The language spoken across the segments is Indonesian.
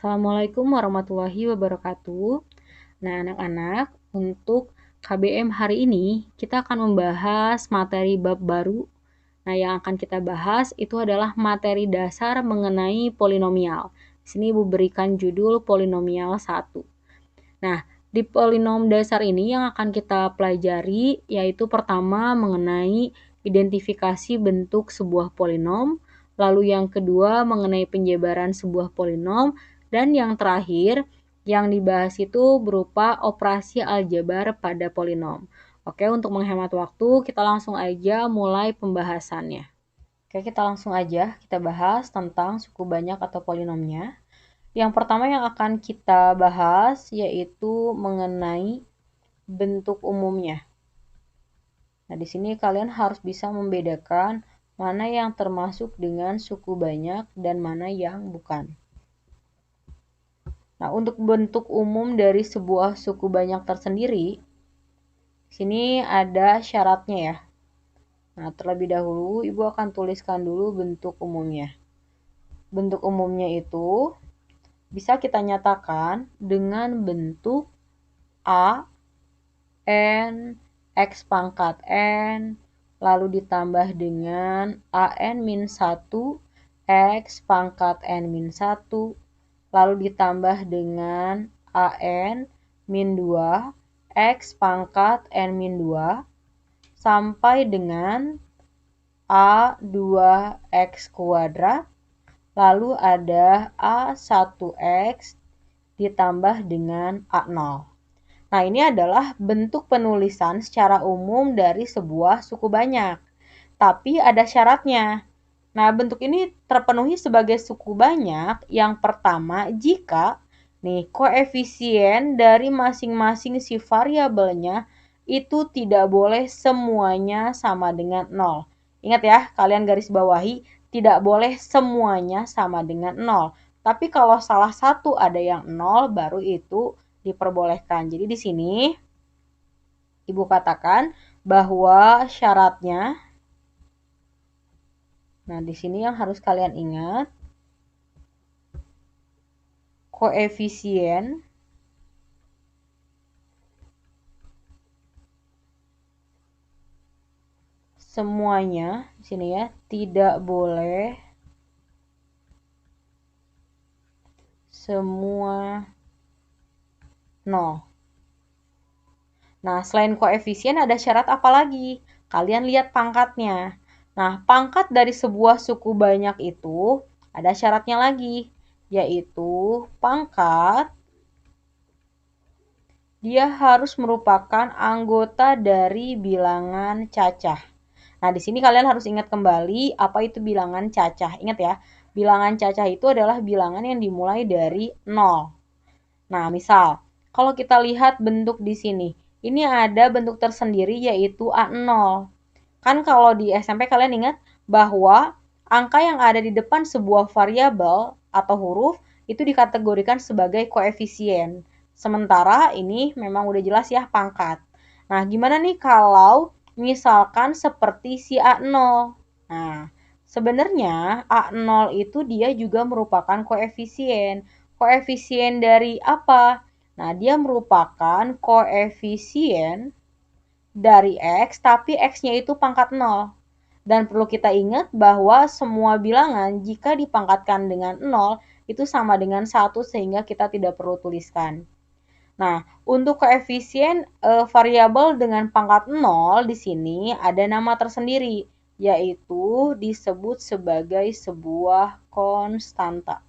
Assalamualaikum warahmatullahi wabarakatuh. Nah, anak-anak, untuk KBM hari ini kita akan membahas materi bab baru. Nah, yang akan kita bahas itu adalah materi dasar mengenai polinomial. Di sini Ibu berikan judul polinomial 1. Nah, di polinom dasar ini yang akan kita pelajari yaitu pertama mengenai identifikasi bentuk sebuah polinom, lalu yang kedua mengenai penjabaran sebuah polinom, dan yang terakhir yang dibahas itu berupa operasi aljabar pada polinom. Oke, untuk menghemat waktu kita langsung aja mulai pembahasannya. Oke, kita langsung aja kita bahas tentang suku banyak atau polinomnya. Yang pertama yang akan kita bahas yaitu mengenai bentuk umumnya. Nah, di sini kalian harus bisa membedakan mana yang termasuk dengan suku banyak dan mana yang bukan. Nah, untuk bentuk umum dari sebuah suku banyak tersendiri, sini ada syaratnya ya. Nah, terlebih dahulu Ibu akan tuliskan dulu bentuk umumnya. Bentuk umumnya itu bisa kita nyatakan dengan bentuk A, N, X pangkat N, lalu ditambah dengan AN-1, X pangkat N-1, lalu ditambah dengan AN-2, X pangkat N-2, sampai dengan A2X kuadrat, lalu ada A1X ditambah dengan A0. Nah, ini adalah bentuk penulisan secara umum dari sebuah suku banyak. Tapi ada syaratnya. Nah, bentuk ini terpenuhi sebagai suku banyak yang pertama jika koefisien dari masing-masing si variabelnya itu tidak boleh semuanya sama dengan 0. Ingat ya, kalian garis bawahi, tidak boleh semuanya sama dengan 0. Tapi kalau salah satu ada yang 0, baru itu diperbolehkan. Jadi di sini Ibu katakan bahwa syaratnya, nah di sini yang harus kalian ingat, koefisien semuanya di sini ya tidak boleh semua 0. Nah, selain koefisien ada syarat apa lagi? Kalian lihat pangkatnya. Nah, pangkat dari sebuah suku banyak itu ada syaratnya lagi, yaitu pangkat dia harus merupakan anggota dari bilangan cacah. Nah, di sini kalian harus ingat kembali apa itu bilangan cacah. Ingat ya, bilangan cacah itu adalah bilangan yang dimulai dari 0. Nah, misal, kalau kita lihat bentuk di sini, ini ada bentuk tersendiri yaitu A0. Kan kalau di SMP kalian ingat bahwa angka yang ada di depan sebuah variabel atau huruf itu dikategorikan sebagai koefisien. Sementara ini memang udah jelas ya pangkat. Nah, gimana nih kalau misalkan seperti si A0? Nah, sebenarnya A0 itu dia juga merupakan koefisien. Koefisien dari apa? Nah, dia merupakan koefisien dari X, tapi X-nya itu pangkat 0. Dan perlu kita ingat bahwa semua bilangan jika dipangkatkan dengan 0, itu sama dengan 1 sehingga kita tidak perlu tuliskan. Nah, untuk koefisien variabel dengan pangkat 0 di sini ada nama tersendiri, yaitu disebut sebagai sebuah konstanta.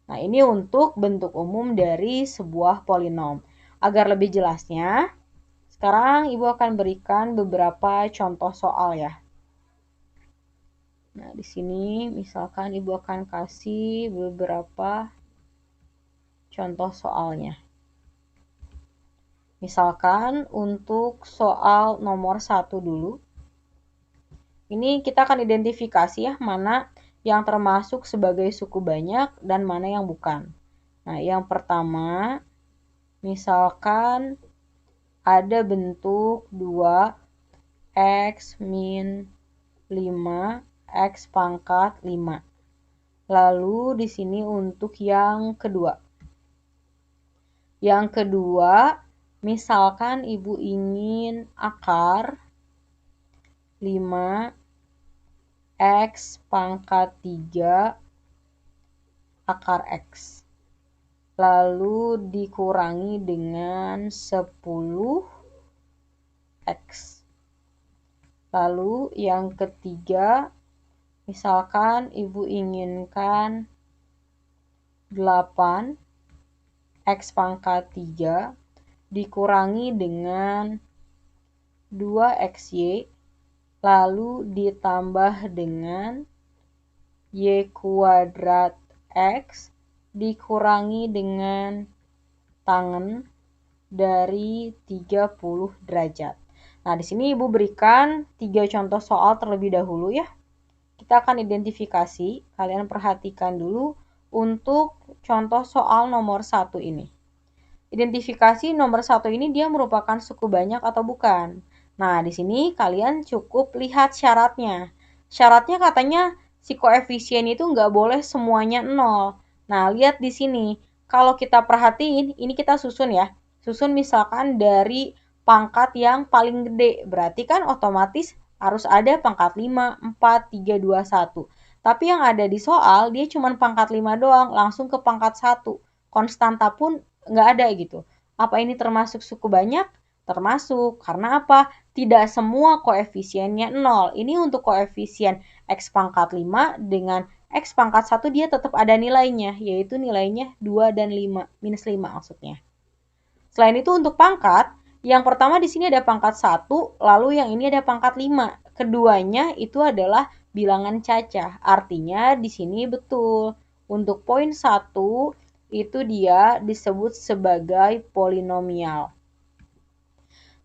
Nah, ini untuk bentuk umum dari sebuah polinom. Agar lebih jelasnya, sekarang Ibu akan berikan beberapa contoh soal ya. Nah, di sini misalkan Ibu akan kasih beberapa contoh soalnya. Misalkan untuk soal nomor 1 dulu. Ini kita akan identifikasi ya mana yang termasuk sebagai suku banyak dan mana yang bukan. Nah, yang pertama misalkan ada bentuk 2 X min 5 X pangkat 5. Lalu di sini untuk yang kedua. Yang kedua, misalkan Ibu ingin akar 5 X pangkat 3 akar X. Lalu dikurangi dengan 10 X. Lalu yang ketiga, misalkan Ibu inginkan 8 X pangkat 3 dikurangi dengan 2XY, lalu ditambah dengan Y kuadrat X dikurangi dengan tangen dari 30 derajat. Nah, di sini Ibu berikan 3 contoh soal terlebih dahulu ya. Kita akan identifikasi, kalian perhatikan dulu untuk contoh soal nomor 1 ini. Identifikasi nomor 1 ini dia merupakan suku banyak atau bukan. Nah, di sini kalian cukup lihat syaratnya. Syaratnya katanya si koefisien itu nggak boleh semuanya 0. Nah, lihat di sini. Kalau kita perhatiin, ini kita susun ya. Susun misalkan dari pangkat yang paling gede. Berarti kan otomatis harus ada pangkat 5, 4, 3, 2, 1. Tapi yang ada di soal, dia cuma pangkat 5 doang, langsung ke pangkat 1. Konstanta pun nggak ada gitu. Apa ini termasuk suku banyak? Termasuk. Karena apa? Tidak semua koefisiennya 0. Ini untuk koefisien X pangkat 5 dengan X pangkat 1 dia tetap ada nilainya, yaitu nilainya 2 dan 5, minus 5 maksudnya. Selain itu untuk pangkat, yang pertama di sini ada pangkat 1, lalu yang ini ada pangkat 5. Keduanya itu adalah bilangan cacah. Artinya di sini betul. Untuk poin 1 itu dia disebut sebagai polinomial.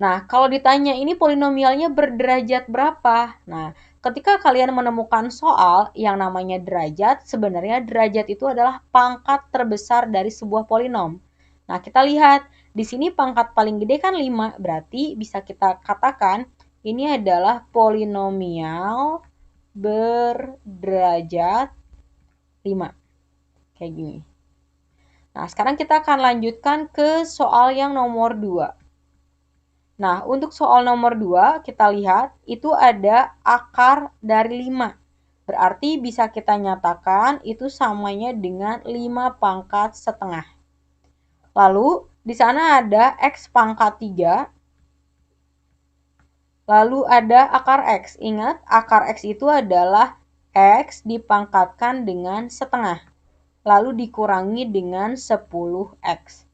Nah, kalau ditanya ini polinomialnya berderajat berapa? Nah, ketika kalian menemukan soal yang namanya derajat, sebenarnya derajat itu adalah pangkat terbesar dari sebuah polinom. Nah, kita lihat di sini pangkat paling gede kan 5, berarti bisa kita katakan ini adalah polinomial berderajat 5. Kayak gini. Nah, sekarang kita akan lanjutkan ke soal yang nomor 2. Nah, untuk soal nomor 2, kita lihat itu ada akar dari 5. Berarti bisa kita nyatakan itu samanya dengan 5 pangkat setengah. Lalu, di sana ada X pangkat 3. Lalu ada akar X. Ingat, akar X itu adalah X dipangkatkan dengan setengah. Lalu dikurangi dengan 10X.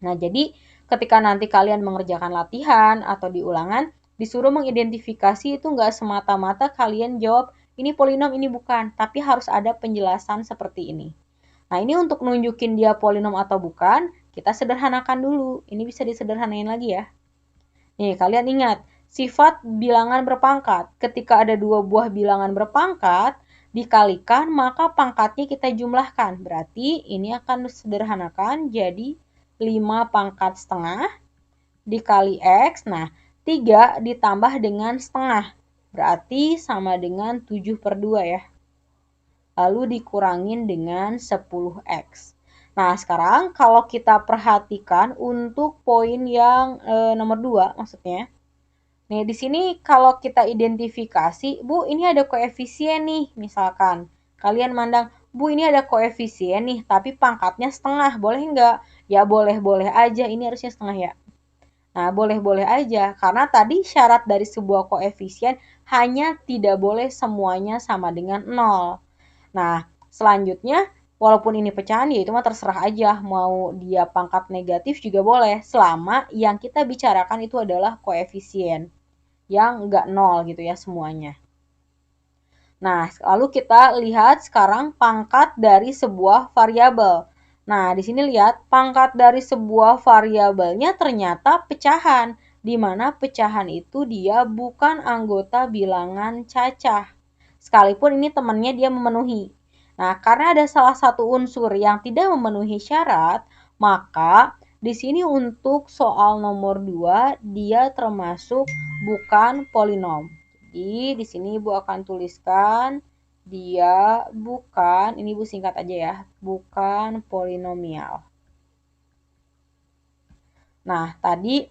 Nah, jadi ketika nanti kalian mengerjakan latihan atau di ulangan, disuruh mengidentifikasi itu nggak semata-mata kalian jawab ini polinom, ini bukan, tapi harus ada penjelasan seperti ini. Nah, ini untuk nunjukin dia polinom atau bukan, kita sederhanakan dulu. Ini bisa disederhanain lagi ya. Nih, kalian ingat, sifat bilangan berpangkat. Ketika ada dua buah bilangan berpangkat, dikalikan, maka pangkatnya kita jumlahkan. Berarti ini akan disederhanakan jadi 5 pangkat setengah dikali X. Nah, 3 ditambah dengan setengah. Berarti sama dengan 7/2 ya. Lalu dikurangin dengan 10X. Nah, sekarang kalau kita perhatikan untuk poin yang nomor 2 maksudnya. Nih, di sini kalau kita identifikasi, Bu, ini ada koefisien nih, misalkan. Kalian mandang, Bu, ini ada koefisien nih, tapi pangkatnya setengah, boleh nggak? Ya, boleh-boleh aja, ini harusnya setengah ya. Nah, boleh-boleh aja, karena tadi syarat dari sebuah koefisien hanya tidak boleh semuanya sama dengan 0. Nah, selanjutnya, walaupun ini pecahan, ya itu mah terserah aja, mau dia pangkat negatif juga boleh, selama yang kita bicarakan itu adalah koefisien yang nggak 0 gitu ya semuanya. Nah, lalu kita lihat sekarang pangkat dari sebuah variabel. Nah, di sini lihat pangkat dari sebuah variabelnya ternyata pecahan, di mana pecahan itu dia bukan anggota bilangan cacah. Sekalipun ini temannya dia memenuhi. Nah, karena ada salah satu unsur yang tidak memenuhi syarat, maka di sini untuk soal nomor 2 dia termasuk bukan polinom. Jadi di sini Ibu akan tuliskan dia bukan, ini Ibu singkat aja ya, bukan polinomial. Nah, tadi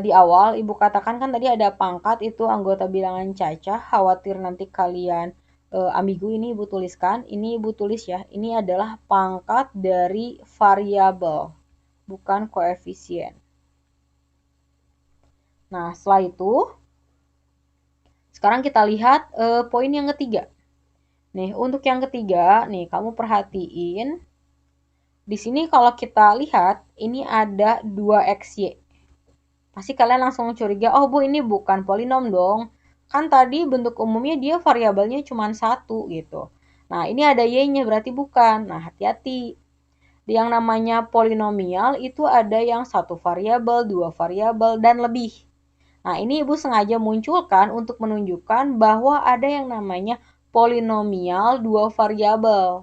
di awal Ibu katakan kan tadi ada pangkat itu anggota bilangan cacah, khawatir nanti kalian ambigu, ini Ibu tuliskan, ini Ibu tulis ya, ini adalah pangkat dari variabel, bukan koefisien. Nah, setelah itu, sekarang kita lihat poin yang ketiga. Nih, untuk yang ketiga, nih kamu perhatiin, di sini kalau kita lihat, ini ada 2xy. Pasti kalian langsung curiga, oh Bu ini bukan polinom dong. Kan tadi bentuk umumnya dia variabelnya cuma 1 gitu. Nah ini ada y-nya berarti bukan. Nah hati-hati. Yang namanya polinomial itu ada yang 1 variabel, 2 variabel, dan lebih. Nah ini Ibu sengaja munculkan untuk menunjukkan bahwa ada yang namanya polinomial 2 variabel.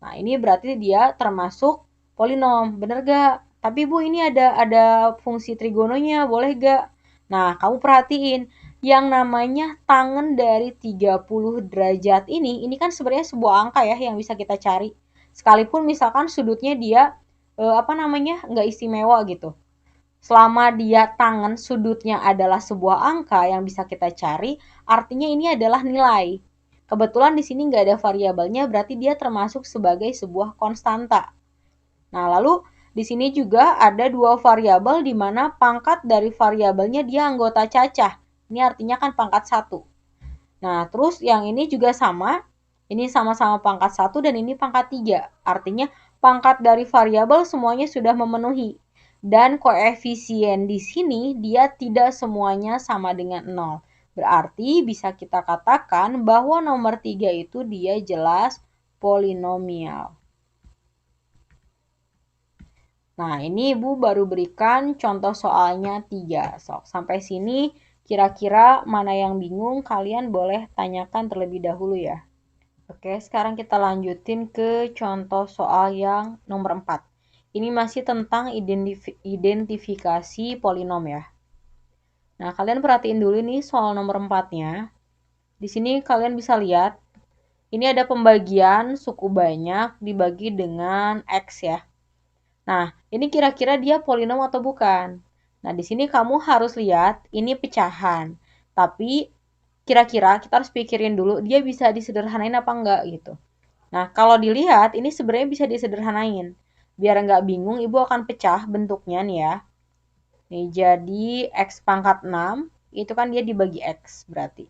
Nah ini berarti dia termasuk polinom, bener gak? Tapi Bu ini ada fungsi trigononya, boleh gak? Nah kamu perhatiin, yang namanya tangen dari 30 derajat ini kan sebenarnya sebuah angka ya yang bisa kita cari. Sekalipun misalkan sudutnya dia nggak istimewa gitu. Selama dia tangen sudutnya adalah sebuah angka yang bisa kita cari, artinya ini adalah nilai. Kebetulan di sini nggak ada variabelnya, berarti dia termasuk sebagai sebuah konstanta. Nah, lalu di sini juga ada 2 variabel di mana pangkat dari variabelnya dia anggota cacah. Ini artinya kan pangkat 1. Nah, terus yang ini juga sama. Ini sama-sama pangkat 1 dan ini pangkat 3. Artinya pangkat dari variabel semuanya sudah memenuhi. Dan koefisien di sini dia tidak semuanya sama dengan 0. Berarti bisa kita katakan bahwa nomor 3 itu dia jelas polinomial. Nah, ini Ibu baru berikan contoh soalnya 3. Sampai sini kira-kira mana yang bingung kalian boleh tanyakan terlebih dahulu ya. Oke, sekarang kita lanjutin ke contoh soal yang nomor 4. Ini masih tentang identifikasi polinom ya. Nah, kalian perhatiin dulu nih soal nomor 4-nya. Di sini kalian bisa lihat, ini ada pembagian suku banyak dibagi dengan X ya. Nah, ini kira-kira dia polinom atau bukan? Nah, di sini kamu harus lihat, ini pecahan. Tapi, kira-kira kita harus pikirin dulu, dia bisa disederhanain apa enggak gitu. Nah, kalau dilihat, ini sebenarnya bisa disederhanain. Biar enggak bingung, Ibu akan pecah bentuknya nih ya. Nih, jadi X pangkat 6, itu kan dia dibagi X berarti.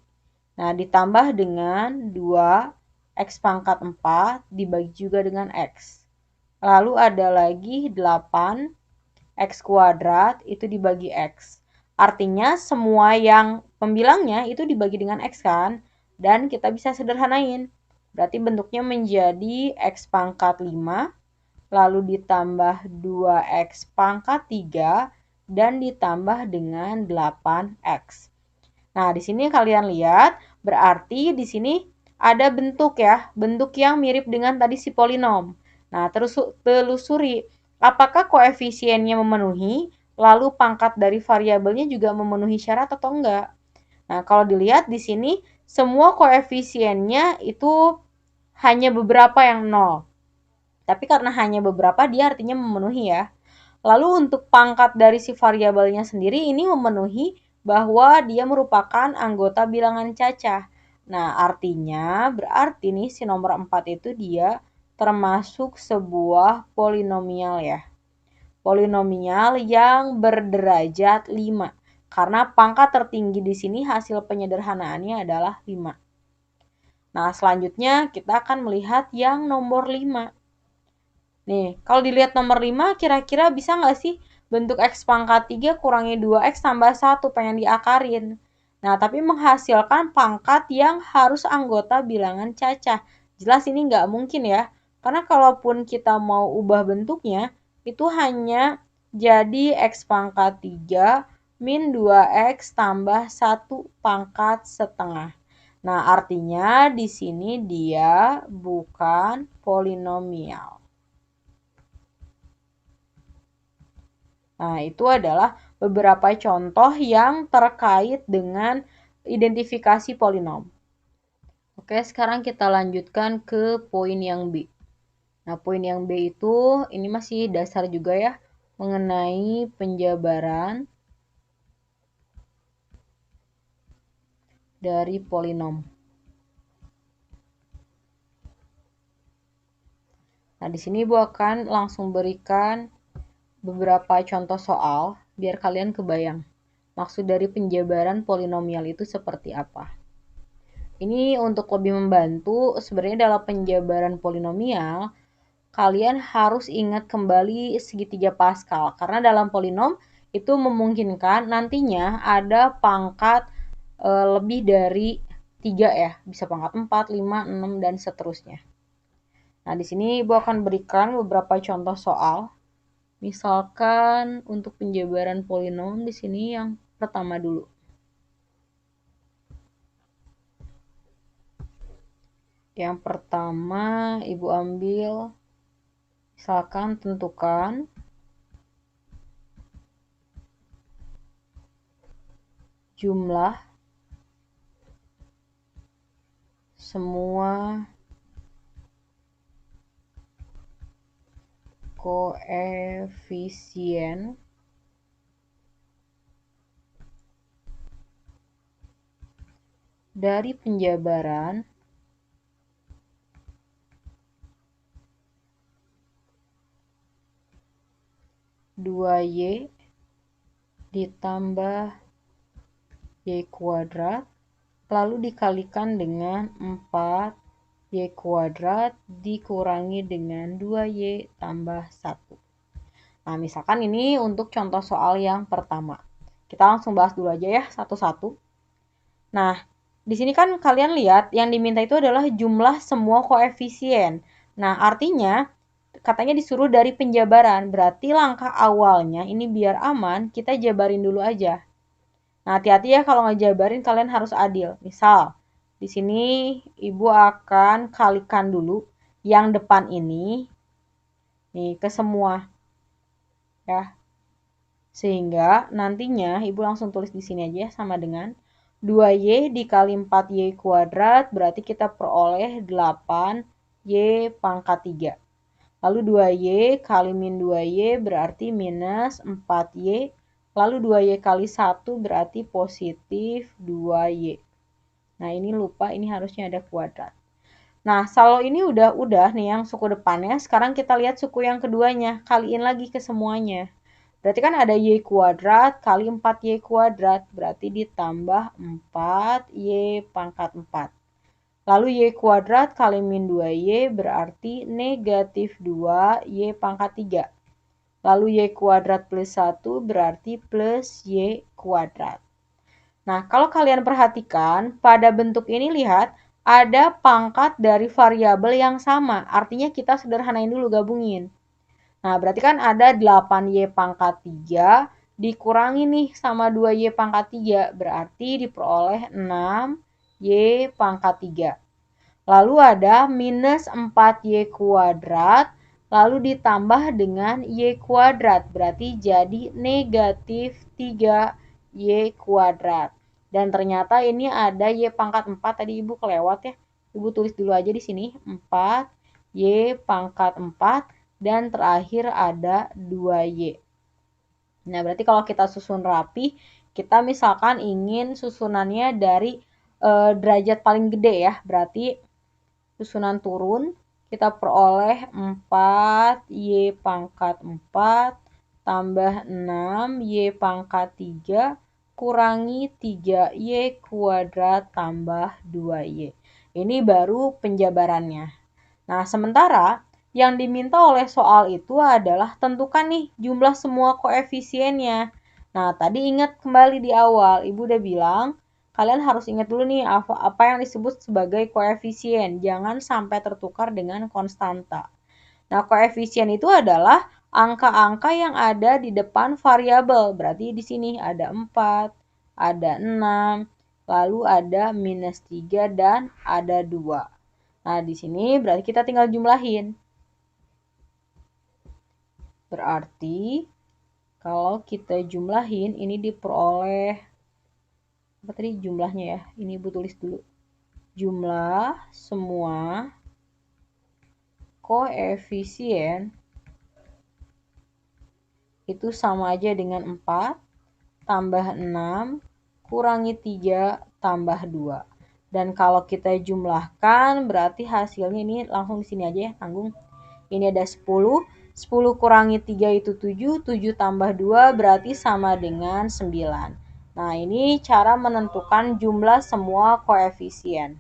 Nah, ditambah dengan 2 X pangkat 4 dibagi juga dengan X. Lalu ada lagi 8 X kuadrat itu dibagi X. Artinya semua yang pembilangnya itu dibagi dengan X kan? Dan kita bisa sederhanain. Berarti bentuknya menjadi X pangkat 5, lalu ditambah 2X pangkat 3, dan ditambah dengan 8X. Nah, di sini kalian lihat, berarti di sini ada bentuk ya, bentuk yang mirip dengan tadi si polinom. Nah, terus telusuri apakah koefisiennya memenuhi, lalu pangkat dari variabelnya juga memenuhi syarat atau enggak. Nah, kalau dilihat di sini semua koefisiennya itu hanya beberapa yang 0. Tapi karena hanya beberapa dia artinya memenuhi ya. Lalu untuk pangkat dari si variabelnya sendiri ini memenuhi bahwa dia merupakan anggota bilangan cacah. Nah, artinya berarti nih si nomor 4 itu dia termasuk sebuah polinomial ya. Polinomial yang berderajat 5. Karena pangkat tertinggi di sini hasil penyederhanaannya adalah 5. Nah, selanjutnya kita akan melihat yang nomor 5. Nih, kalau dilihat nomor 5, kira-kira bisa nggak sih bentuk X pangkat 3 kurangi 2X tambah 1, pengen diakarin. Nah, tapi menghasilkan pangkat yang harus anggota bilangan cacah. Jelas ini nggak mungkin ya, karena kalaupun kita mau ubah bentuknya, itu hanya jadi X pangkat 3 min 2X tambah 1 pangkat setengah. Nah, artinya di sini dia bukan polinomial. Nah, itu adalah beberapa contoh yang terkait dengan identifikasi polinom. Oke, sekarang kita lanjutkan ke poin yang B. Nah, poin yang B itu ini masih dasar juga ya, mengenai penjabaran dari polinom. Nah, di sini Ibu akan langsung berikan beberapa contoh soal biar kalian kebayang maksud dari penjabaran polinomial itu seperti apa. Ini untuk lebih membantu sebenarnya dalam penjabaran polinomial, kalian harus ingat kembali segitiga Pascal karena dalam polinom itu memungkinkan nantinya ada pangkat lebih dari 3 ya, bisa pangkat 4, 5, 6 dan seterusnya. Nah, di sini Ibu akan berikan beberapa contoh soal. Misalkan untuk penjabaran polinom di sini yang pertama dulu. Yang pertama Ibu ambil, misalkan tentukan jumlah semua koefisien dari penjabaran dua Y ditambah Y kuadrat lalu dikalikan dengan 4Y kuadrat dikurangi dengan 2Y tambah 1. Nah, misalkan ini untuk contoh soal yang pertama. Kita langsung bahas dulu aja ya, satu-satu. Nah, di sini kan kalian lihat yang diminta itu adalah jumlah semua koefisien. Nah, artinya katanya disuruh dari penjabaran. Berarti langkah awalnya ini biar aman, kita jabarin dulu aja. Nah, hati-hati ya kalau ngejabarin kalian harus adil. Misal, di sini Ibu akan kalikan dulu yang depan ini nih ke semua ya. Sehingga nantinya Ibu langsung tulis di sini aja sama dengan 2Y dikali 4Y kuadrat berarti kita peroleh 8Y pangkat 3. Lalu 2Y kali min 2Y berarti minus 4Y. Lalu 2Y kali 1 berarti positif 2Y. Nah, ini lupa, ini harusnya ada kuadrat. Nah, kalau ini udah nih yang suku depannya. Sekarang kita lihat suku yang keduanya. Kaliin lagi ke semuanya. Berarti kan ada Y kuadrat kali 4Y kuadrat. Berarti ditambah 4Y pangkat 4. Lalu Y kuadrat kali min 2Y berarti negatif 2Y pangkat 3. Lalu Y kuadrat plus 1 berarti plus Y kuadrat. Nah, kalau kalian perhatikan, pada bentuk ini lihat, ada pangkat dari variabel yang sama. Artinya kita sederhanain dulu, gabungin. Nah, berarti kan ada 8Y pangkat 3 dikurangi nih sama 2Y pangkat 3. Berarti diperoleh 6Y pangkat 3. Lalu ada minus 4Y kuadrat, lalu ditambah dengan Y kuadrat. Berarti jadi negatif 3Y kuadrat. Dan ternyata ini ada Y pangkat 4, tadi Ibu kelewat ya. Ibu tulis dulu aja di sini, 4Y pangkat 4, dan terakhir ada 2Y. Nah, berarti kalau kita susun rapi, kita misalkan ingin susunannya dari derajat paling gede ya. Berarti susunan turun, kita peroleh 4Y pangkat 4 tambah 6Y pangkat 3 kurangi 3Y kuadrat tambah 2Y. Ini baru penjabarannya. Nah, sementara yang diminta oleh soal itu adalah tentukan nih jumlah semua koefisiennya. Nah, tadi ingat kembali di awal, Ibu udah bilang, kalian harus ingat dulu nih apa yang disebut sebagai koefisien. Jangan sampai tertukar dengan konstanta. Nah, koefisien itu adalah angka-angka yang ada di depan variabel. Berarti di sini ada 4, ada 6, lalu ada minus 3, dan ada 2. Nah, di sini berarti kita tinggal jumlahin. Berarti kalau kita jumlahin, ini diperoleh apa tadi jumlahnya ya? Ini Ibu tulis dulu. jumlah semua koefisien itu sama aja dengan 4 tambah 6 kurangi 3 tambah 2. Dan kalau kita jumlahkan berarti hasilnya ini langsung di sini aja ya, tanggung. Ini ada 10, 10 kurangi 3 itu 7, 7 tambah 2 berarti sama dengan 9. Nah, ini cara menentukan jumlah semua koefisien.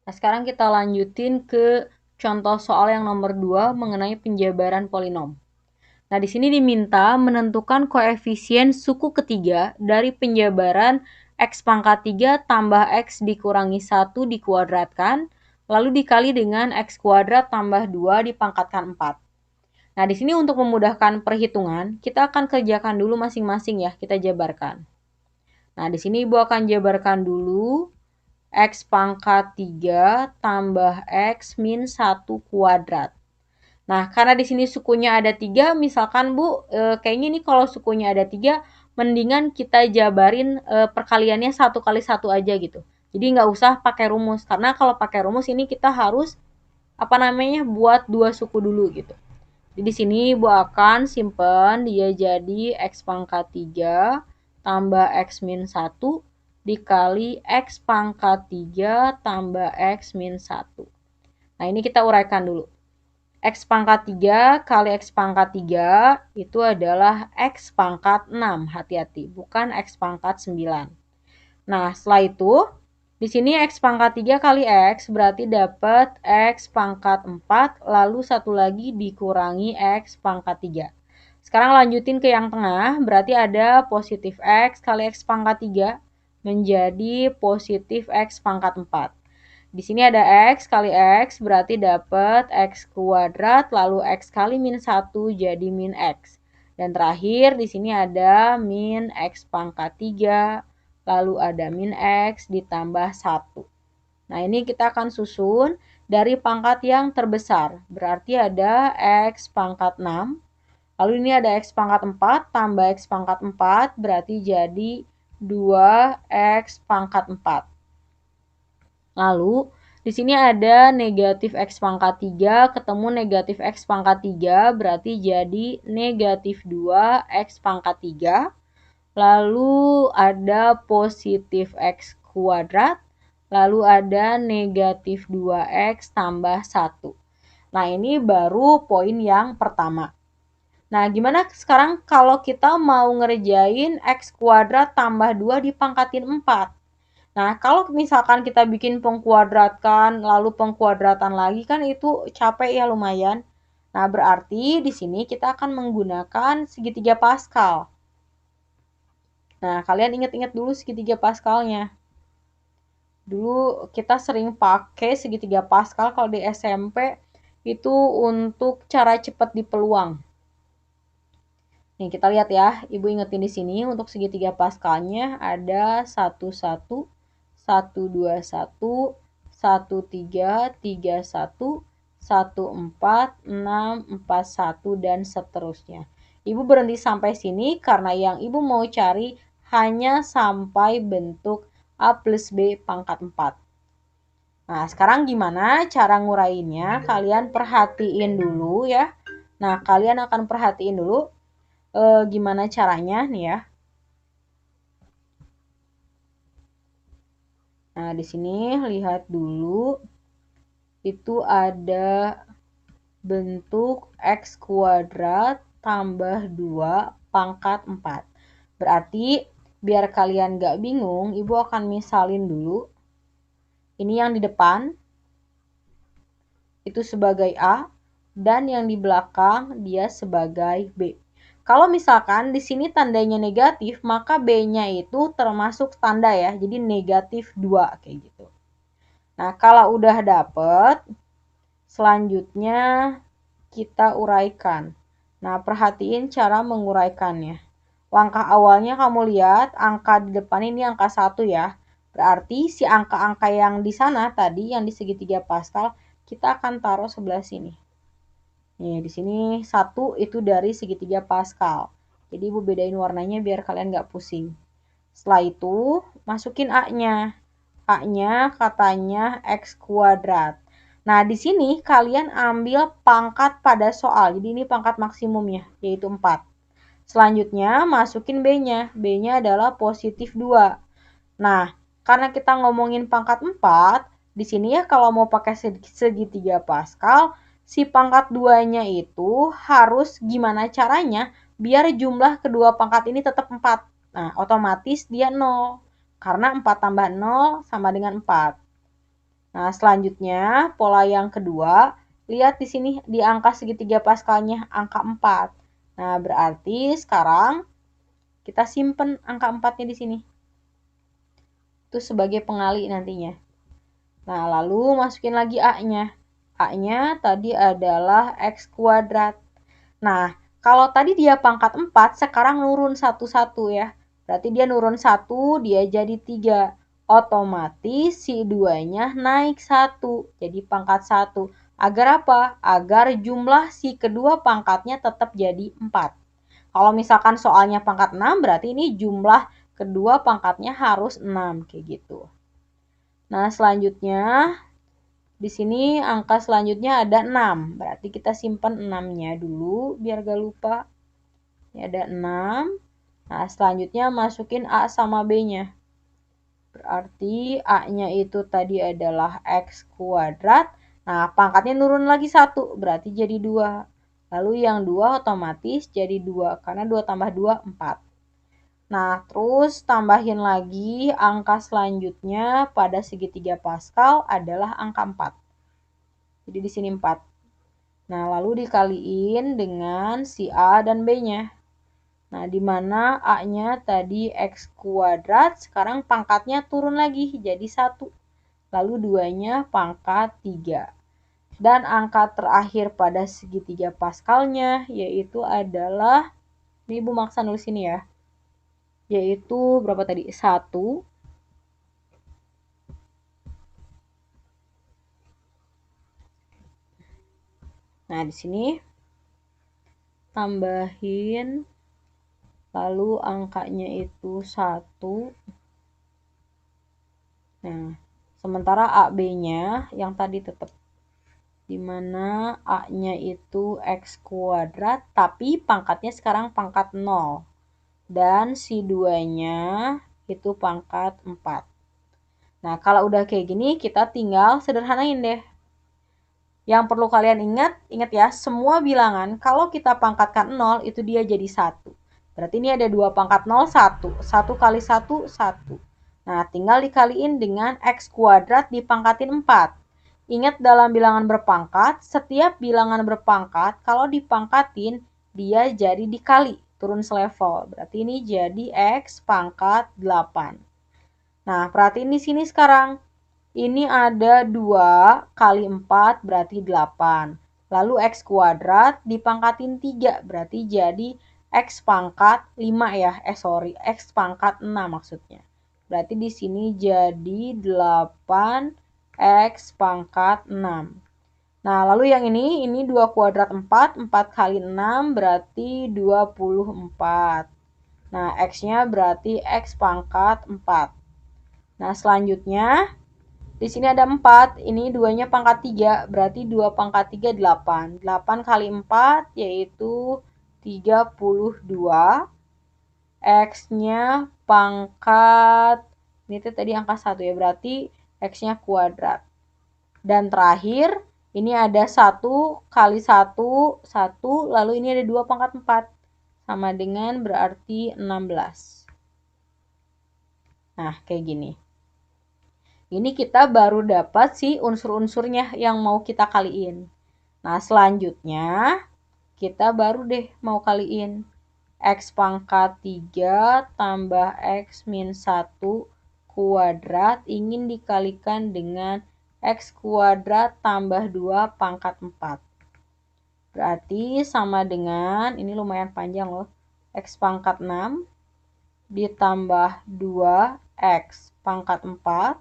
Nah, sekarang kita lanjutin ke contoh soal yang nomor 2 mengenai penjabaran polinom. Nah, di sini diminta menentukan koefisien suku ketiga dari penjabaran x pangkat 3 tambah x dikurangi 1 dikuadratkan, lalu dikali dengan x kuadrat tambah 2 dipangkatkan 4. Nah, di sini untuk memudahkan perhitungan, kita akan kerjakan dulu masing-masing ya, kita jabarkan. Nah, di sini Ibu akan jabarkan dulu x pangkat 3 tambah x min 1 kuadrat. Nah, karena di sini sukunya ada 3, misalkan Bu, kayaknya ini kalau sukunya ada 3, mendingan kita jabarin perkaliannya 1 kali 1 aja gitu. Jadi nggak usah pakai rumus, karena kalau pakai rumus ini kita harus buat 2 suku dulu gitu. Jadi di sini Ibu akan simpen dia jadi x pangkat 3 tambah x min 1 dikali x pangkat 3 tambah x min 1. Nah, ini kita uraikan dulu. X pangkat 3 kali X pangkat 3 itu adalah X pangkat 6. Hati-hati, bukan X pangkat 9. Nah, setelah itu, di sini X pangkat 3 kali X berarti dapat X pangkat 4, lalu satu lagi dikurangi X pangkat 3. Sekarang lanjutin ke yang tengah, berarti ada positif X kali X pangkat 3 menjadi positif X pangkat 4. Di sini ada x kali x berarti dapat x kuadrat lalu x kali min 1 jadi min x. Dan terakhir di sini ada min x pangkat 3 lalu ada min x ditambah 1. Nah, ini kita akan susun dari pangkat yang terbesar. Berarti ada x pangkat 6. Lalu ini ada x pangkat 4 tambah x pangkat 4 berarti jadi 2x pangkat 4. Lalu, di sini ada negatif x pangkat 3 ketemu negatif x pangkat 3 berarti jadi negatif 2x pangkat 3. Lalu ada positif x kuadrat. Lalu ada negatif 2x tambah 1. Nah, ini baru poin yang pertama. Nah, gimana sekarang kalau kita mau ngerjain x kuadrat tambah 2 dipangkatin 4? Nah, kalau misalkan kita bikin pengkuadratkan, lalu pengkuadratan lagi kan itu capek ya lumayan. Nah, berarti di sini kita akan menggunakan segitiga Pascal. Nah, kalian ingat-ingat dulu segitiga Pascalnya. Dulu kita sering pakai segitiga Pascal kalau di SMP itu untuk cara cepat di peluang. Nih, kita lihat ya. Ibu ingetin di sini untuk segitiga Pascalnya ada 1, 1, 2, 1, 1, 3, 3, 1, 1, 4, 6, 4, 1, dan seterusnya. Ibu berhenti sampai sini karena yang Ibu mau cari hanya sampai bentuk A plus B pangkat 4. Nah, sekarang gimana cara ngurainnya? Kalian perhatiin dulu ya. Nah, kalian akan perhatiin dulu gimana caranya nih ya. Nah, di sini lihat dulu itu ada bentuk x kuadrat tambah 2 pangkat 4. Berarti biar kalian gak bingung, Ibu akan misalin dulu. Ini yang di depan itu sebagai A dan yang di belakang dia sebagai B. Kalau misalkan di sini tandanya negatif, maka B-nya itu termasuk tanda ya. Jadi negatif 2 kayak gitu. Nah, kalau udah dapet, selanjutnya kita uraikan. Nah, perhatiin cara menguraikannya. Langkah awalnya kamu lihat angka di depan ini angka 1 ya. Berarti si angka-angka yang di sana tadi yang di segitiga Pascal kita akan taruh sebelah sini. Nih, di sini 1 itu dari segitiga Pascal. Jadi Ibu bedain warnanya biar kalian nggak pusing. Setelah itu, masukin A-nya. A-nya katanya X kuadrat. Nah, di sini kalian ambil pangkat pada soal. Jadi ini pangkat maksimumnya, yaitu 4. Selanjutnya masukin B-nya. B-nya adalah positif 2. Nah, karena kita ngomongin pangkat 4, di sini ya kalau mau pakai segitiga Pascal, si pangkat 2-nya itu harus gimana caranya biar jumlah kedua pangkat ini tetap 4. Nah, otomatis dia 0. Karena 4 tambah 0 sama dengan 4. Nah, selanjutnya pola yang kedua, lihat di sini di angka segitiga Pascalnya angka 4. Nah, berarti sekarang kita simpen angka 4-nya di sini. Itu sebagai pengali nantinya. Nah, lalu masukin lagi A-nya. A-nya tadi adalah X kuadrat. Nah, kalau tadi dia pangkat 4, sekarang nurun 1-1 ya. Berarti dia nurun 1, dia jadi 3. Otomatis si 2-nya naik 1, jadi pangkat 1. Agar apa? Agar jumlah si kedua pangkatnya tetap jadi 4. Kalau misalkan soalnya pangkat 6, berarti ini jumlah kedua pangkatnya harus 6, kayak gitu. Nah, selanjutnya di sini angka selanjutnya ada 6. Berarti kita simpan 6-nya dulu biar gak lupa. Ini ada 6. Nah, selanjutnya masukin A sama B-nya. Berarti A-nya itu tadi adalah X kuadrat. Nah, pangkatnya nurun lagi 1. Berarti jadi 2. Lalu yang 2 otomatis jadi 2. Karena 2 tambah 2, 4. Nah, terus tambahin lagi angka selanjutnya pada segitiga Pascal adalah angka 4. Jadi di sini 4. Nah, lalu dikaliin dengan si A dan B-nya. Nah, di mana A-nya tadi X kuadrat, sekarang pangkatnya turun lagi jadi 1. Lalu 2-nya pangkat 3. Dan angka terakhir pada segitiga Pascalnya yaitu adalah, ini Ibu maksa nulis ini ya, yaitu berapa tadi? 1. Nah, di sini tambahin, lalu angkanya itu 1. Nah, sementara AB-nya yang tadi tetap, dimana A-nya itu X kuadrat, tapi pangkatnya sekarang pangkat 0. Dan si 2-nya itu pangkat 4. Nah, kalau udah kayak gini, kita tinggal sederhanain deh. Yang perlu kalian ingat ya, semua bilangan kalau kita pangkatkan 0, itu dia jadi 1. Berarti ini ada 2 pangkat 0, 1. 1 kali 1, 1. Nah, tinggal dikaliin dengan X kuadrat dipangkatin 4. Ingat dalam bilangan berpangkat, setiap bilangan berpangkat, kalau dipangkatin, dia jadi dikali, turun selevel. Berarti ini jadi X pangkat 8. Nah, perhatiin di sini sekarang. Ini ada 2 kali 4 berarti 8. Lalu X kuadrat dipangkatin 3 berarti jadi X pangkat 5 ya. X pangkat 6 maksudnya. Berarti di sini jadi 8 X pangkat 6. Nah, lalu yang ini 2 kuadrat 4. 4 kali 6 berarti 24. Nah, X-nya berarti X pangkat 4. Nah, selanjutnya di sini ada 4, ini 2-nya pangkat 3, berarti 2 pangkat 3, 8. 8 kali 4 yaitu 32. X-nya pangkat, ini tuh tadi angka 1 ya, berarti X-nya kuadrat. Dan terakhir, ini ada 1 kali 1, 1, lalu ini ada 2 pangkat 4. Sama dengan berarti 16. Nah, kayak gini. Ini kita baru dapat si unsur-unsurnya yang mau kita kaliin. Nah, selanjutnya kita baru deh mau kaliin. X pangkat 3 tambah X min 1 kuadrat ingin dikalikan dengan X kuadrat tambah 2 pangkat 4. Berarti sama dengan, ini lumayan panjang loh, X pangkat 6 ditambah 2 X pangkat 4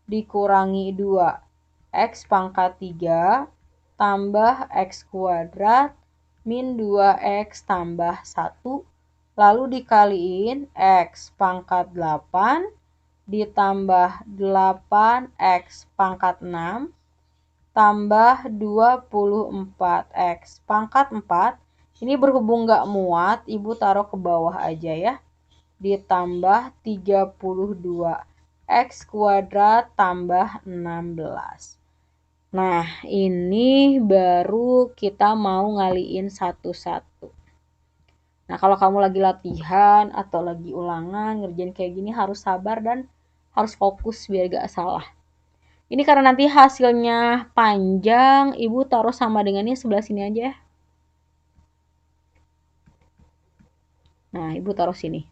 dikurangi 2 X pangkat 3 tambah X kuadrat min 2X tambah 1 lalu dikaliin X pangkat 8 ditambah 8x pangkat 6 tambah 24x pangkat 4. Ini berhubung nggak muat, Ibu taruh ke bawah aja ya. Ditambah 32x kuadrat tambah 16. Nah, ini baru kita mau ngaliin satu-satu. Nah, kalau kamu lagi latihan atau lagi ulangan, ngerjain kayak gini harus sabar dan harus fokus biar gak salah. Ini karena nanti hasilnya panjang, Ibu taruh sama dengannya sebelah sini aja. Nah, Ibu taruh sini.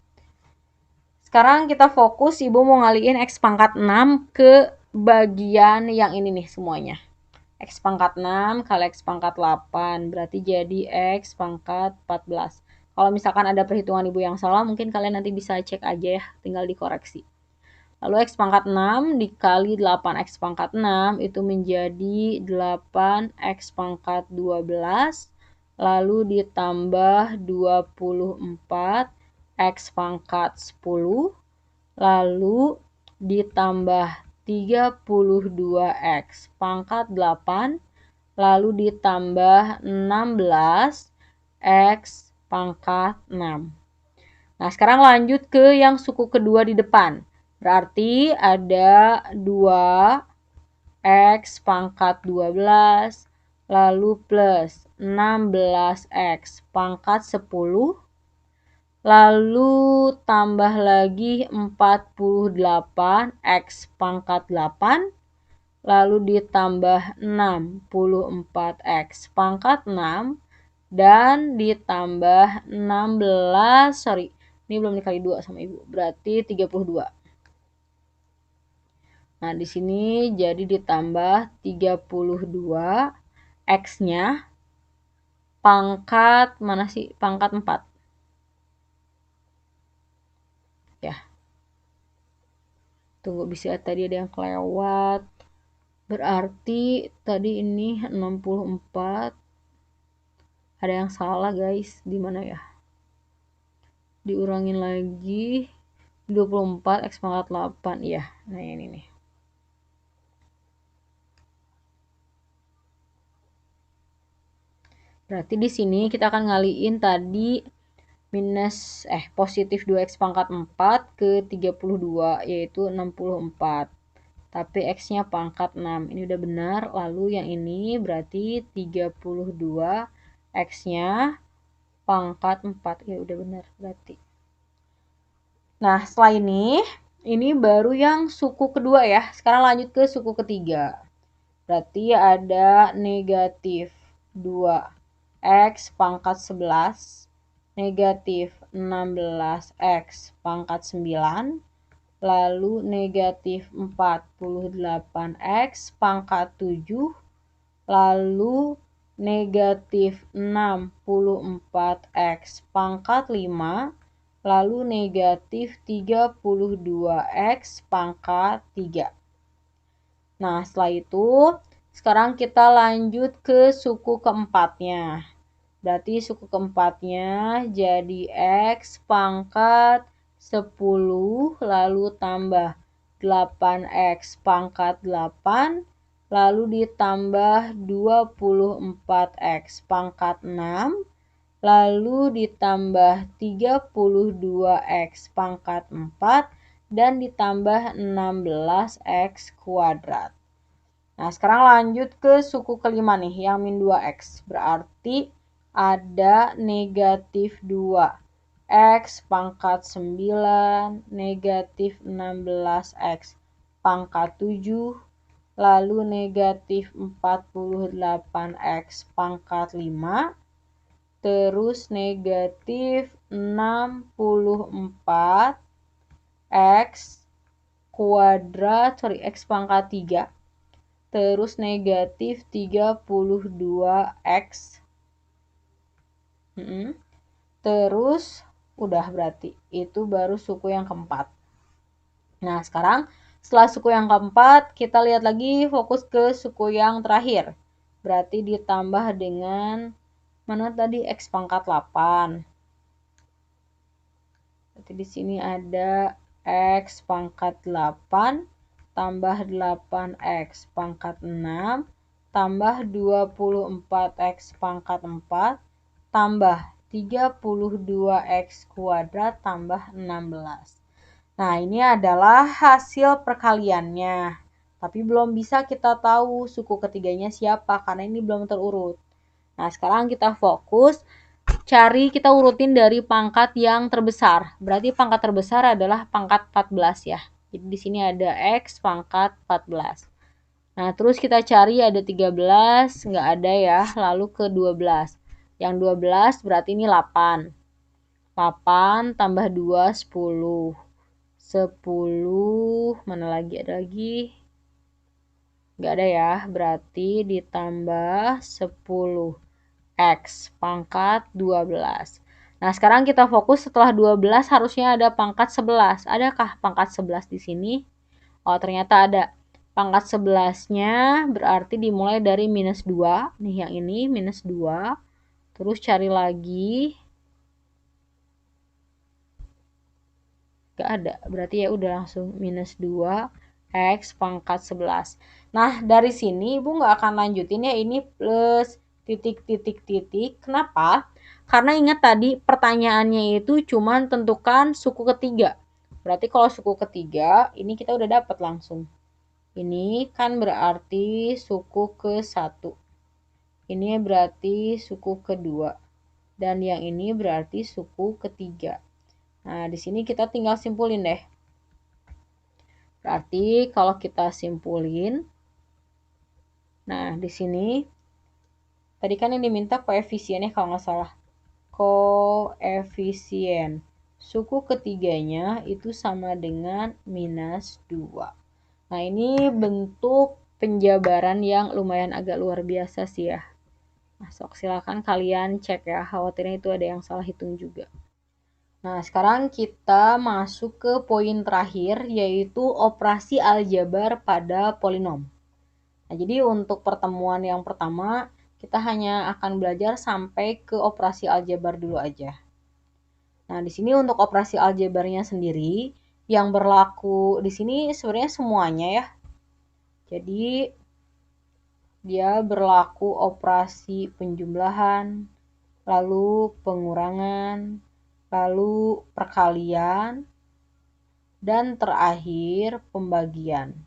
Sekarang kita fokus, Ibu mau ngaliin X pangkat 6 ke bagian yang ini nih semuanya. X pangkat 6 kali X pangkat 8, berarti jadi X pangkat 14. Kalau misalkan ada perhitungan Ibu yang salah, mungkin kalian nanti bisa cek aja ya, tinggal dikoreksi. Lalu X pangkat 6 dikali 8X pangkat 6 itu menjadi 8X pangkat 12. Lalu ditambah 24X pangkat 10. Lalu ditambah 32X pangkat 8. Lalu ditambah 16X pangkat 6. Nah, sekarang lanjut ke yang suku kedua di depan. Berarti ada 2x pangkat 12, lalu plus 16x pangkat 10, lalu tambah lagi 48x pangkat 8, lalu ditambah 64x pangkat 6, dan ditambah 16, ini belum dikali 2 sama Ibu, berarti 32. Nah, di sini jadi ditambah 32, X-nya pangkat, mana sih? Pangkat 4. Ya. Tunggu, bisa tadi ada yang kelewat. Berarti tadi ini 64. Ada yang salah, guys. Di mana ya? Diurangin lagi. 24 X pangkat 8. Ya, nah ini nih. Berarti di sini kita akan ngaliin tadi positif 2x pangkat 4 ke 32, yaitu 64. Tapi x-nya pangkat 6. Ini udah benar. Lalu yang ini berarti 32, x-nya pangkat 4. Ya udah benar berarti. Nah, setelah ini baru yang suku kedua ya. Sekarang lanjut ke suku ketiga. Berarti ada negatif 2. X pangkat 11, negatif 16X pangkat 9, lalu negatif 48X pangkat 7, lalu negatif 64X pangkat 5, lalu negatif 32X pangkat 3. Nah, setelah itu sekarang kita lanjut ke suku keempatnya. Berarti suku keempatnya jadi X pangkat 10, lalu tambah 8X pangkat 8, lalu ditambah 24X pangkat 6, lalu ditambah 32X pangkat 4, dan ditambah 16X kuadrat. Nah, sekarang lanjut ke suku kelima nih, yang min 2X. Berarti ada negatif 2. X pangkat 9, negatif 16X pangkat 7, lalu negatif 48X pangkat 5, terus negatif 64 X kuadrat, X pangkat 3, terus negatif 32X, terus udah, berarti itu baru suku yang keempat. Nah, sekarang setelah suku yang keempat, kita lihat lagi fokus ke suku yang terakhir. Berarti ditambah dengan, mana tadi, X pangkat 8. Berarti di sini ada X pangkat 8 tambah 8X pangkat 6 tambah 24X pangkat 4 tambah 32X kuadrat tambah 16. Nah, ini adalah hasil perkaliannya. Tapi belum bisa kita tahu suku ketiganya siapa karena ini belum terurut. Nah, sekarang kita fokus kita urutin dari pangkat yang terbesar. Berarti pangkat terbesar adalah pangkat 14 ya. Jadi di sini ada X pangkat 14. Nah, terus kita cari ada 13, nggak ada ya. Lalu ke 12. Yang 12 berarti ini 8. 8 tambah 2, 10. 10, mana lagi, ada lagi? Nggak ada ya, berarti ditambah 10. X pangkat 12. Nah, sekarang kita fokus setelah 12 harusnya ada pangkat 11. Adakah pangkat 11 di sini? Oh, ternyata ada. Pangkat 11-nya berarti dimulai dari minus 2. Nih yang ini minus 2. Terus cari lagi. Gak ada. Berarti ya udah langsung minus 2 X pangkat 11. Nah, dari sini Ibu nggak akan lanjutin ya, ini plus titik. Kenapa? Karena ingat tadi pertanyaannya itu cuma tentukan suku ketiga. Berarti kalau suku ketiga, ini kita udah dapat langsung. Ini kan berarti suku ke-1. Ini berarti suku kedua. Dan yang ini berarti suku ketiga. Nah, di sini kita tinggal simpulin deh. Berarti kalau kita simpulin, nah di sini tadi kan yang diminta koefisiennya kalau nggak salah. Koefisien suku ketiganya itu sama dengan minus 2. Nah, ini bentuk penjabaran yang lumayan agak luar biasa sih ya. Nah, silakan kalian cek ya, khawatirnya itu ada yang salah hitung juga. Nah, sekarang kita masuk ke poin terakhir, yaitu operasi aljabar pada polinom. Nah, jadi untuk pertemuan yang pertama, kita hanya akan belajar sampai ke operasi aljabar dulu aja. Nah, di sini untuk operasi aljabarnya sendiri, yang berlaku di sini sebenarnya semuanya ya. Jadi, dia berlaku operasi penjumlahan, lalu pengurangan, lalu perkalian, dan terakhir pembagian.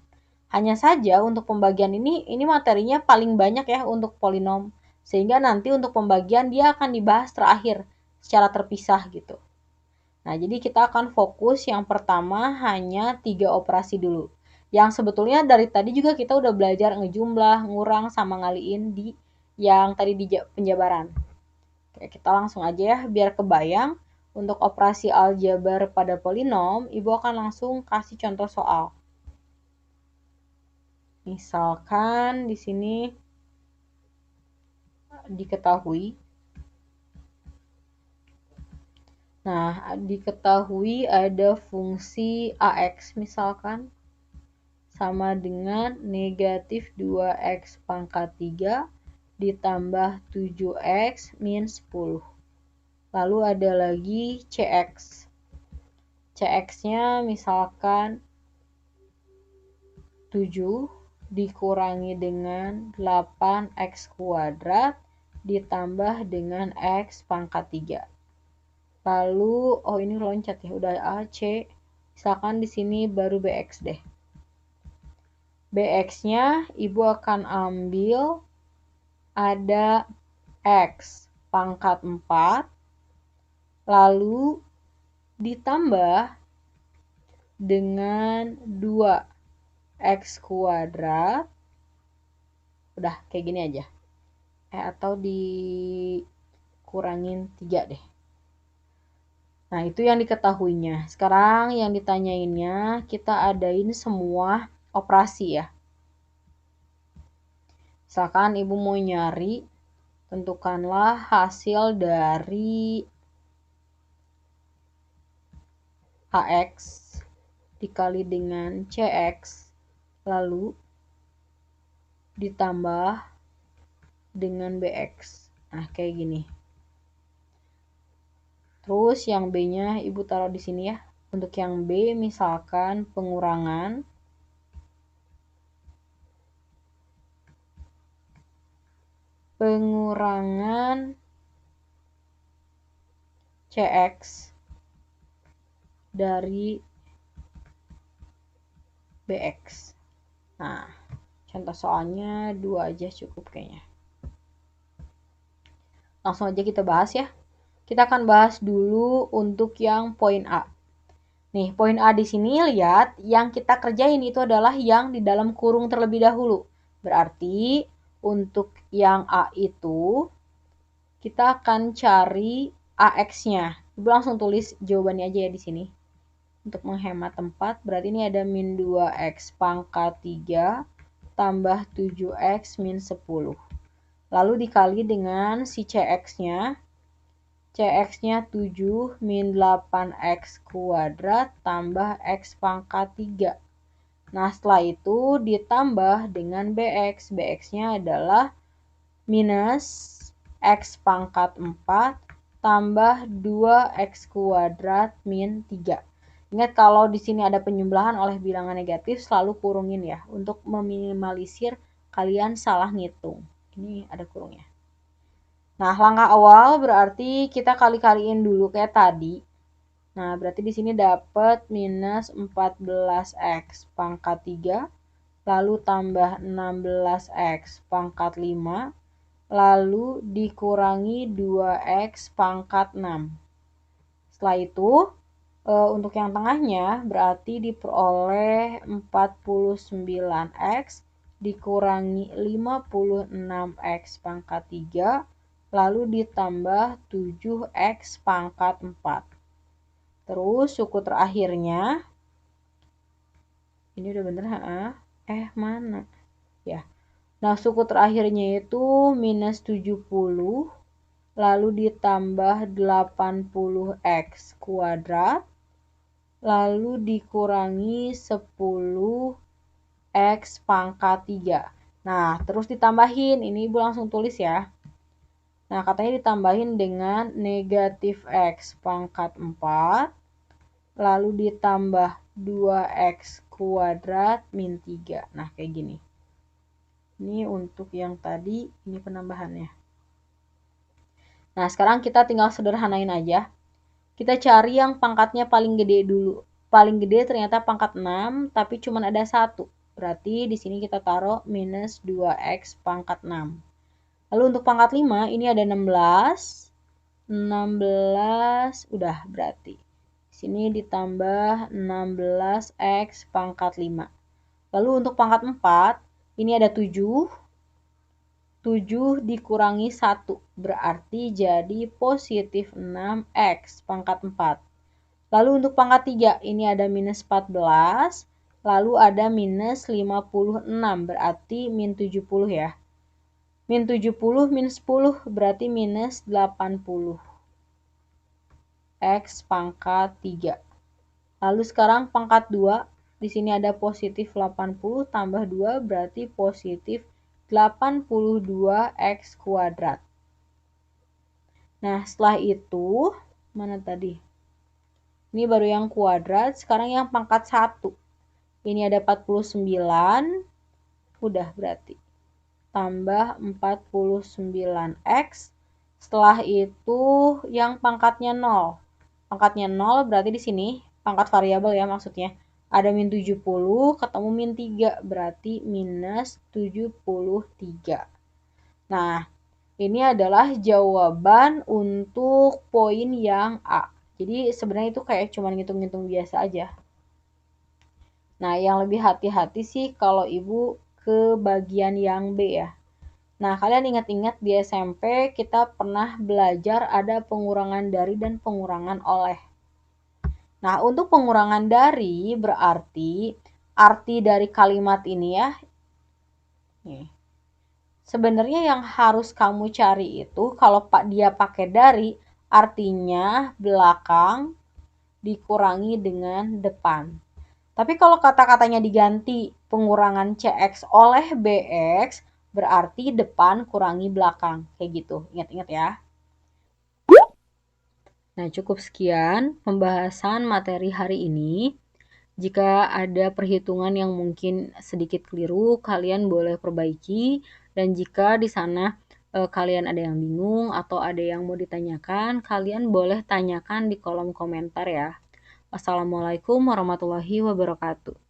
Hanya saja untuk pembagian ini materinya paling banyak ya untuk polinom. Sehingga nanti untuk pembagian dia akan dibahas terakhir secara terpisah gitu. Nah, jadi kita akan fokus yang pertama hanya 3 operasi dulu. Yang sebetulnya dari tadi juga kita udah belajar ngejumlah, ngurang, sama ngaliin di yang tadi di penjabaran. Oke, kita langsung aja ya biar kebayang. Untuk operasi aljabar pada polinom, Ibu akan langsung kasih contoh soal. Misalkan di sini diketahui. Nah, diketahui ada fungsi AX misalkan sama dengan negatif 2X pangkat 3 ditambah 7X min 10. Lalu ada lagi CX. CX-nya misalkan 7 dikurangi dengan 8X kuadrat ditambah dengan X pangkat 3. Lalu, ini loncat ya, udah A, C. Misalkan di sini baru BX deh. BX-nya Ibu akan ambil ada X pangkat 4, lalu ditambah dengan 2X kuadrat. Udah kayak gini aja. Atau dikurangin 3 deh. Nah, itu yang diketahuinya. Sekarang yang ditanyainnya, kita adain semua operasi ya. Misalkan Ibu mau nyari, tentukanlah hasil dari AX dikali dengan CX, lalu ditambah dengan BX. Nah, kayak gini. Terus yang B-nya Ibu taruh di sini ya. Untuk yang B misalkan pengurangan CX dari BX. Nah, contoh soalnya 2 aja cukup kayaknya. Langsung aja kita bahas ya. Kita akan bahas dulu untuk yang poin A. Nih, poin A di sini lihat yang kita kerjain itu adalah yang di dalam kurung terlebih dahulu. Berarti untuk yang A itu kita akan cari AX-nya. Ibu langsung tulis jawabannya aja ya di sini. Untuk menghemat tempat, berarti ini ada min 2X pangkat 3 tambah 7X min 10. Lalu dikali dengan si CX-nya. CX-nya 7 min 8X kuadrat tambah X pangkat 3. Nah, setelah itu ditambah dengan BX. BX-nya adalah minus X pangkat 4 tambah 2X kuadrat min 3. Ingat kalau di sini ada penyebelahan oleh bilangan negatif, selalu kurungin ya, untuk meminimalisir kalian salah ngitung. Ini ada kurungnya. Nah, langkah awal berarti kita kali-kaliin dulu kayak tadi. Nah, berarti di sini dapat minus 14X pangkat 3, lalu tambah 16X pangkat 5, lalu dikurangi 2X pangkat 6. Setelah itu, untuk yang tengahnya berarti diperoleh 49X dikurangi 56X pangkat 3, lalu ditambah 7X pangkat 4. Terus suku terakhirnya, ini udah bener mana? Ya. Nah, suku terakhirnya itu minus 70, lalu ditambah 80X kuadrat, lalu dikurangi 10X pangkat 3. Nah, terus ditambahin, ini Ibu langsung tulis ya. Nah, katanya ditambahin dengan negatif X pangkat 4, lalu ditambah 2X kuadrat min 3. Nah, kayak gini. Ini untuk yang tadi, ini penambahannya. Nah, sekarang kita tinggal sederhanain aja. Kita cari yang pangkatnya paling gede dulu. Paling gede ternyata pangkat 6, tapi cuma ada 1. Berarti di sini kita taruh minus 2X pangkat 6. Lalu untuk pangkat 5, ini ada 16. 16, udah berarti. Di sini ditambah 16X pangkat 5. Lalu untuk pangkat 4, ini ada 7. 7 dikurangi 1, berarti jadi positif 6X pangkat 4. Lalu untuk pangkat 3, ini ada minus 14, lalu ada minus 56, berarti min 70 ya. Min 70 min 10, berarti minus 80. X pangkat 3. Lalu sekarang pangkat 2, di sini ada positif 80 tambah 2, berarti positif 82X kuadrat. Nah, setelah itu, mana tadi? Ini baru yang kuadrat, sekarang yang pangkat 1. Ini ada 49, udah berarti. Tambah 49X, setelah itu yang pangkatnya 0. Pangkatnya 0 berarti di sini, pangkat variabel ya maksudnya. Ada min 70, ketemu min 3, berarti minus 73. Nah, ini adalah jawaban untuk poin yang A. Jadi sebenarnya itu kayak cuma ngitung-ngitung biasa aja. Nah, yang lebih hati-hati sih kalau Ibu ke bagian yang B ya. Nah, kalian ingat-ingat di SMP kita pernah belajar ada pengurangan dari dan pengurangan oleh. Nah, untuk pengurangan dari berarti arti dari kalimat ini ya. Nih. Sebenarnya yang harus kamu cari itu kalau dia pakai dari artinya belakang dikurangi dengan depan. Tapi kalau kata-katanya diganti pengurangan CX oleh BX berarti depan kurangi belakang. Kayak gitu. Ingat-ingat ya. Nah, cukup sekian pembahasan materi hari ini. Jika ada perhitungan yang mungkin sedikit keliru, kalian boleh perbaiki. Dan jika di sana kalian ada yang bingung atau ada yang mau ditanyakan, kalian boleh tanyakan di kolom komentar ya. Wassalamualaikum warahmatullahi wabarakatuh.